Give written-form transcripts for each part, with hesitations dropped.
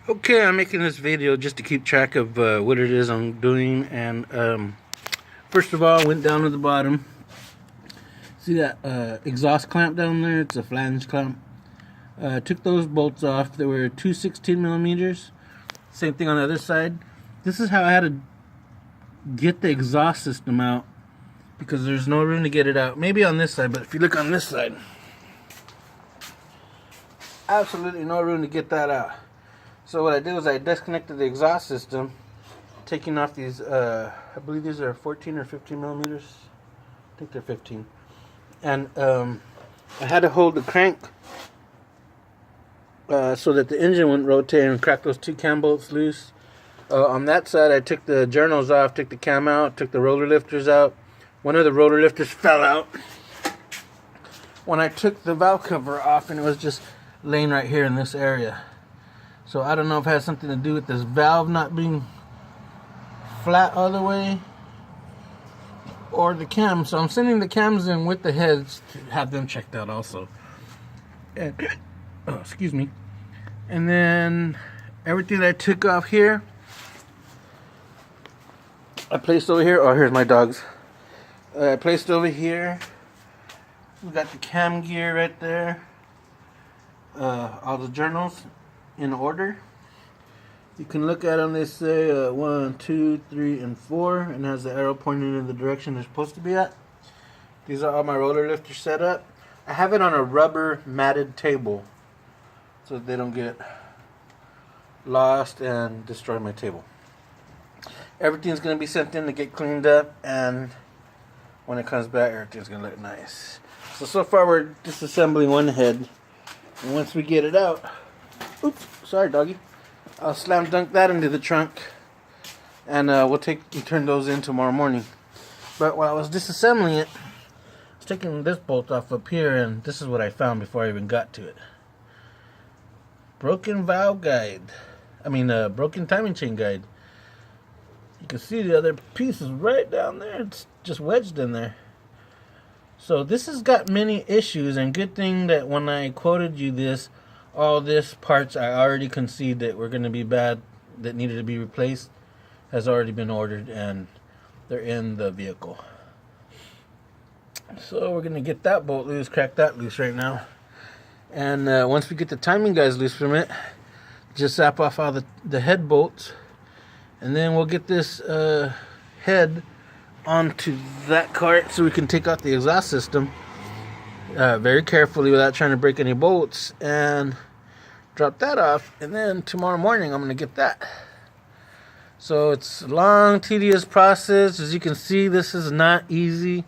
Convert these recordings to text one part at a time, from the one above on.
Okay, I'm making this video just to keep track of what it is I'm doing. And first of all, I went down to the bottom. See that exhaust clamp down there? It's a flange clamp. Took those bolts off. There were two 16 millimeters. Same thing on the other side. This is how I had to get the exhaust system out, because there's no room to get it out. Maybe on this side, but if you look on this side, absolutely no room to get that out. So what I did was I disconnected the exhaust system, taking off these, I believe these are 14 or 15 millimeters. I think they're 15. And I had to hold the crank so that the engine wouldn't rotate, and crack those two cam bolts loose. On that side, I took the journals off, took the cam out, took the roller lifters out. One of the roller lifters fell out when I took the valve cover off, and it was just laying right here in this area. So I don't know if it has something to do with this valve not being flat all the way, or the cam. So I'm sending the cams in with the heads to have them checked out also. And, oh, excuse me. And then everything that I took off here, I placed over here. Oh, here's my dogs. I placed over here. We got the cam gear right there. All the journals in order. You can look at them. They say 1, 2, 3, and 4, and has the arrow pointing in the direction they're supposed to be at. These are all my roller lifters set up. I have it on a rubber matted table so that they don't get lost and destroy my table. Everything's going to be sent in to get cleaned up, and when it comes back, everything's going to look nice. So far we're disassembling one head, and once we get it out, oops, sorry doggy, I'll slam dunk that into the trunk, and we'll turn those in tomorrow morning. But while I was disassembling it, I was taking this bolt off up here, and this is what I found before I even got to it. Broken valve guide. Broken timing chain guide. You can see the other piece is right down there. It's just wedged in there. So this has got many issues, and good thing that when I quoted you this, all this parts I already conceded that were going to be bad, that needed to be replaced, has already been ordered, and they're in the vehicle. So we're going to get that bolt loose, crack that loose right now. And once we get the timing guides loose from it, just zap off all the head bolts, and then we'll get this head onto that cart so we can take out the exhaust system very carefully without trying to break any bolts, and drop that off. And then tomorrow morning I'm going to get that. So it's a long, tedious process. As you can see, this is not easy.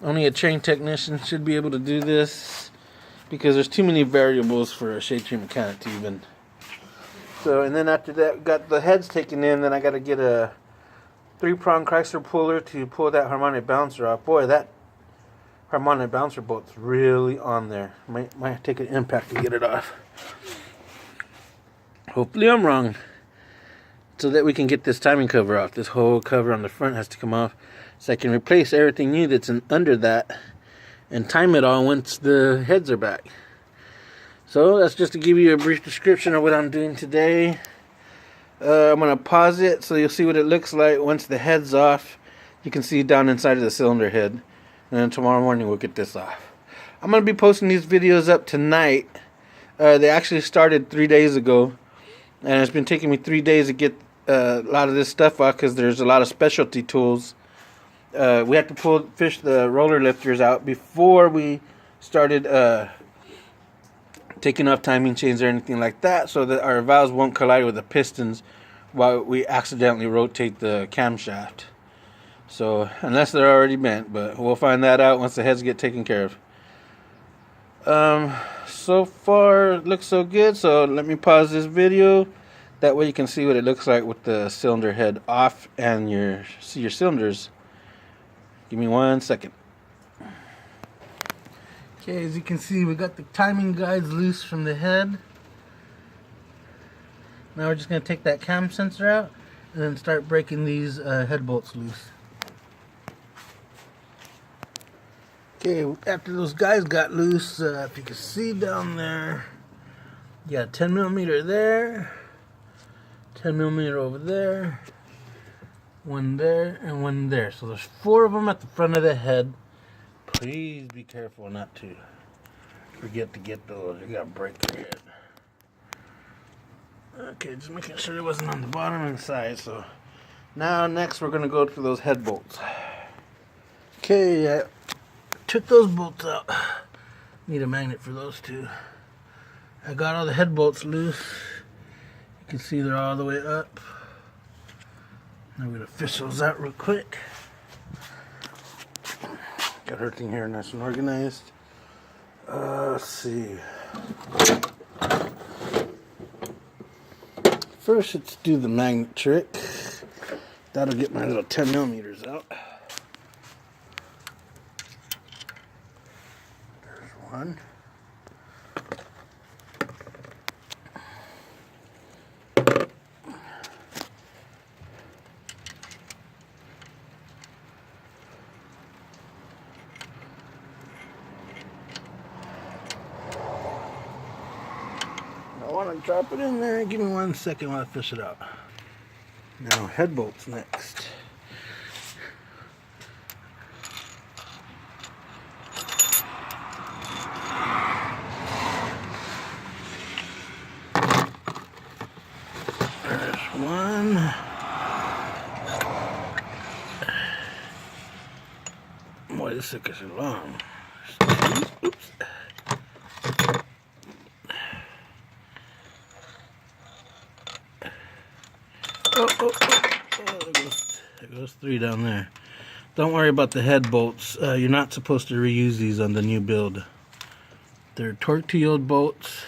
Only a trained technician should be able to do this, because there's too many variables for a shade tree mechanic to even. So, and then after that, got the heads taken in, then I got to get a 3-prong Chrysler puller to pull that harmonic bouncer off. Boy, that harmonic bouncer bolt's really on there. Might take an impact to get it off. Hopefully I'm wrong. So that we can get this timing cover off. This whole cover on the front has to come off, so I can replace everything new that's under that and time it all once the heads are back. So that's just to give you a brief description of what I'm doing today. I'm going to pause it so you'll see what it looks like once the head's off. You can see down inside of the cylinder head. And then tomorrow morning we'll get this off. I'm going to be posting these videos up tonight. They actually started 3 days ago. And it's been taking me 3 days to get a lot of this stuff off, because there's a lot of specialty tools. We have to fish the roller lifters out before we started taking off timing chains or anything like that, so that our valves won't collide with the pistons while we accidentally rotate the camshaft. So, unless they're already bent, but we'll find that out once the heads get taken care of. So far, it looks so good, so let me pause this video. That way you can see what it looks like with the cylinder head off and see your cylinders. Give me 1 second. Okay, as you can see, we got the timing guides loose from the head. Now we're just going to take that cam sensor out and then start breaking these head bolts loose. Okay, after those guys got loose, if you can see down there, you got a 10 millimeter there, 10 millimeter over there, one there, and one there. So there's 4 of them at the front of the head. Please be careful not to forget to get those. You gotta break your head. Okay, just making sure it wasn't on the bottom and the side. So now next we're gonna go through those head bolts. Okay, I took those bolts out. Need a magnet for those too. I got all the head bolts loose. You can see they're all the way up. I'm gonna fish those out real quick. Got everything here nice and organized. Let's see. First, let's do the magnet trick. That'll get my little 10 millimeters out. There's one. I want to drop it in there. Give me 1 second while I fish it out. Now head bolts next. There's one. Boy, this sucker's long. Oops. There goes 3 down there. Don't worry about the head bolts. You're not supposed to reuse these on the new build. They're torque-to-yield bolts.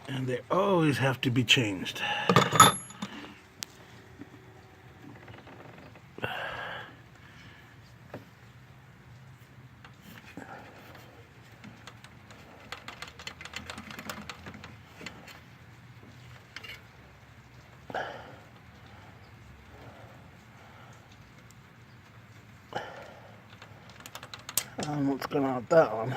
And they always have to be changed. What's going on with that one?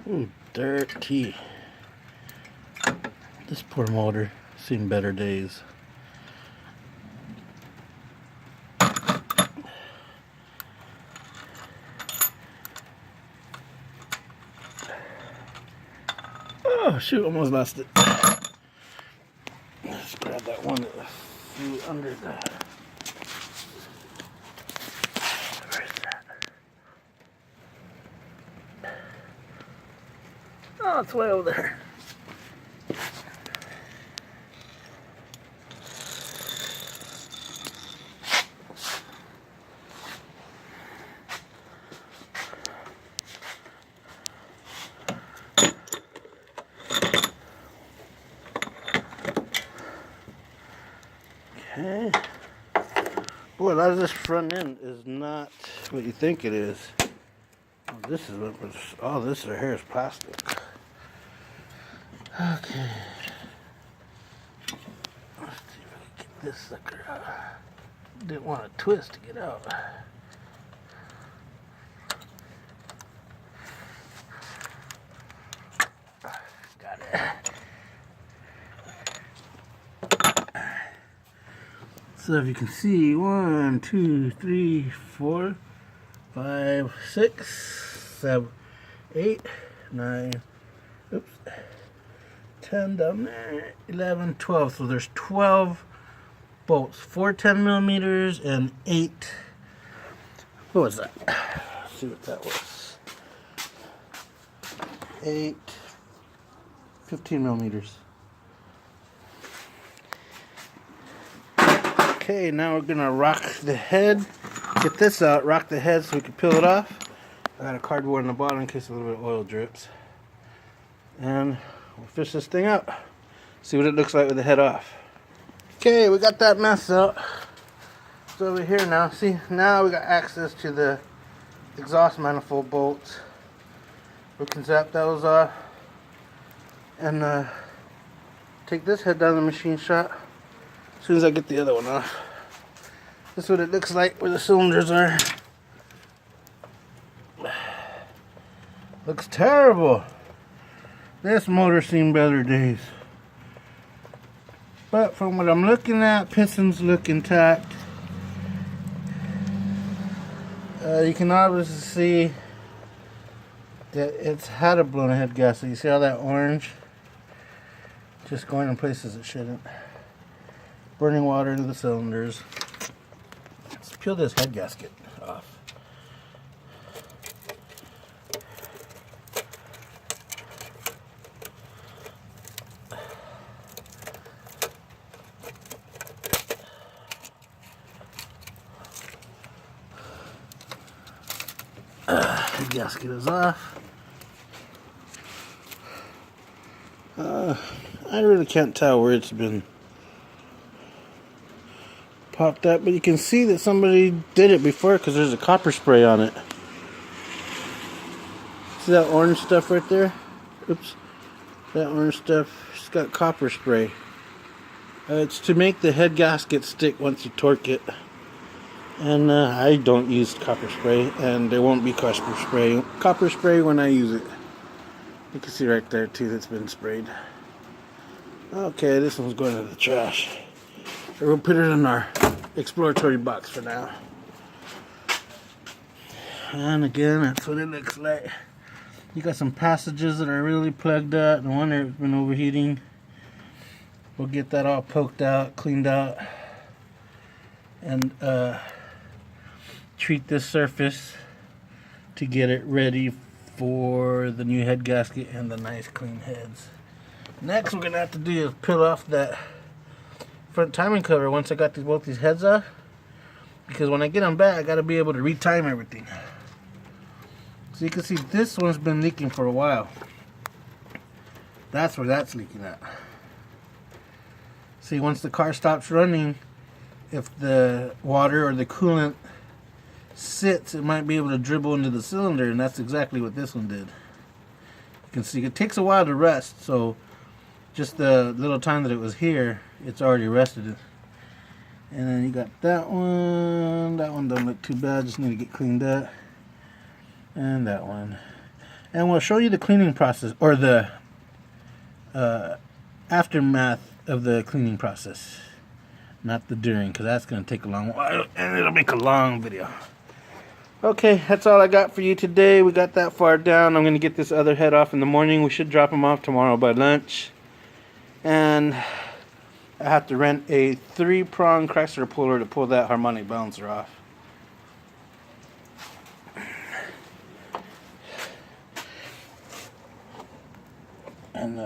Ooh, dirty. This poor motor, seen better days. Oh shoot, almost lost it. Let's grab that one that flew under the... Where is that? Oh, it's way over there. Okay. Boy, a lot of this front end is not what you think it is. Oh, this is what was. Oh, this right here is plastic. Okay. Let's see if I can get this sucker out. Didn't want to twist to get out. Got it. So if you can see, 1, 2, 3, 4, 5, 6, 7, 8, 9, oops, 10 down there, 11, 12. So there's 12 bolts, 4 10 millimeters and 8. What was that? Let's see what that was. 8, 15 millimeters. Okay, now we're gonna rock the head. Get this out, rock the head so we can peel it off. I got a cardboard on the bottom in case a little bit of oil drips. And we'll fish this thing out. See what it looks like with the head off. Okay, we got that mess out. It's over here now. See, now we got access to the exhaust manifold bolts. We can zap those off. and take this head down to the machine shop as soon as I get the other one off. This is what it looks like where the cylinders are. Looks terrible. This motor's seen better days. But from what I'm looking at, pistons look intact. You can obviously see that it's had a blown head gasket. You see all that orange? Just going in places it shouldn't. Burning water into the cylinders. Let's peel this head gasket off. The gasket is off. I really can't tell where it's been popped up, but you can see that somebody did it before because there's a copper spray on it. See that orange stuff right there? Oops. That orange stuff, it's got copper spray. It's to make the head gasket stick once you torque it. And I don't use copper spray, and there won't be copper spray when I use it. You can see right there too that's been sprayed. Okay, this one's going to the trash. We'll put it in our exploratory box for now. And again, that's what it looks like. You got some passages that are really plugged out, and one that's been overheating. We'll get that all poked out, cleaned out, and treat this surface to get it ready for the new head gasket and the nice clean heads. Next we're gonna have to do is peel off that front timing cover once I got both these heads off, because when I get them back I gotta be able to retime everything. So you can see this one's been leaking for a while. That's where that's leaking at. See, once the car stops running, if the water or the coolant sits, it might be able to dribble into the cylinder, and that's exactly what this one did. You can see it takes a while to rest, so just the little time that it was here, it's already rested. And then you got that one. That one don't look too bad, just need to get cleaned up. And that one. And we'll show you the cleaning process, or the aftermath of the cleaning process, not the during, because that's going to take a long while and it'll make a long video. Okay, that's all I got for you today. We got that far down. I'm going to get this other head off in the morning. We should drop them off tomorrow by lunch. And I have to rent a 3-prong Chrysler puller to pull that harmonic balancer off. And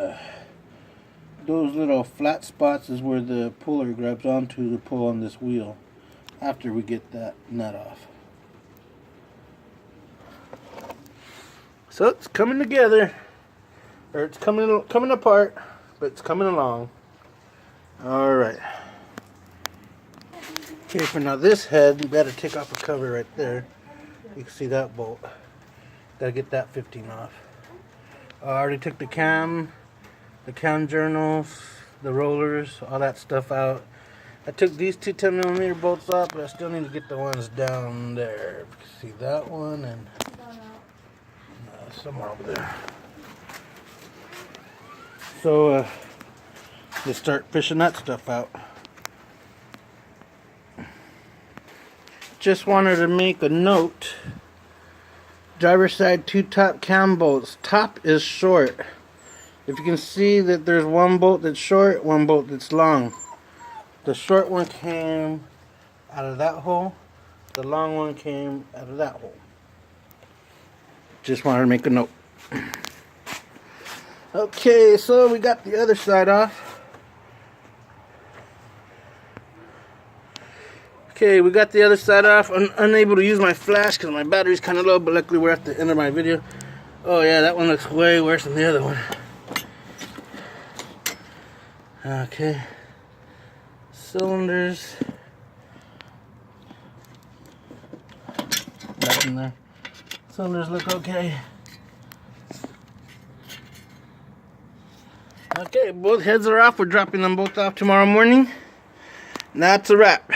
those little flat spots is where the puller grabs onto to pull on this wheel after we get that nut off. So it's coming together, or it's coming apart, but it's coming along. All right. Okay, for now this head, you better take off a cover right there. You can see that bolt. Gotta get that 15 off. I already took the cam journals, the rollers, all that stuff out. I took these two 10mm bolts off, but I still need to get the ones down there. You can see that one and somewhere over there. So let's start fishing that stuff out. Just wanted to make a note. Driver's side 2 top cam bolts. Top is short. If you can see that there's one bolt that's short, one bolt that's long. The short one came out of that hole. The long one came out of that hole. Just wanted to make a note. Okay, so we got the other side off. Okay, we got the other side off. I'm unable to use my flash because my battery's kind of low, but luckily we're at the end of my video. Oh yeah, that one looks way worse than the other one. Okay. Cylinders. Nothing there. Cylinders look okay. Okay, both heads are off. We're dropping them both off tomorrow morning. That's a wrap.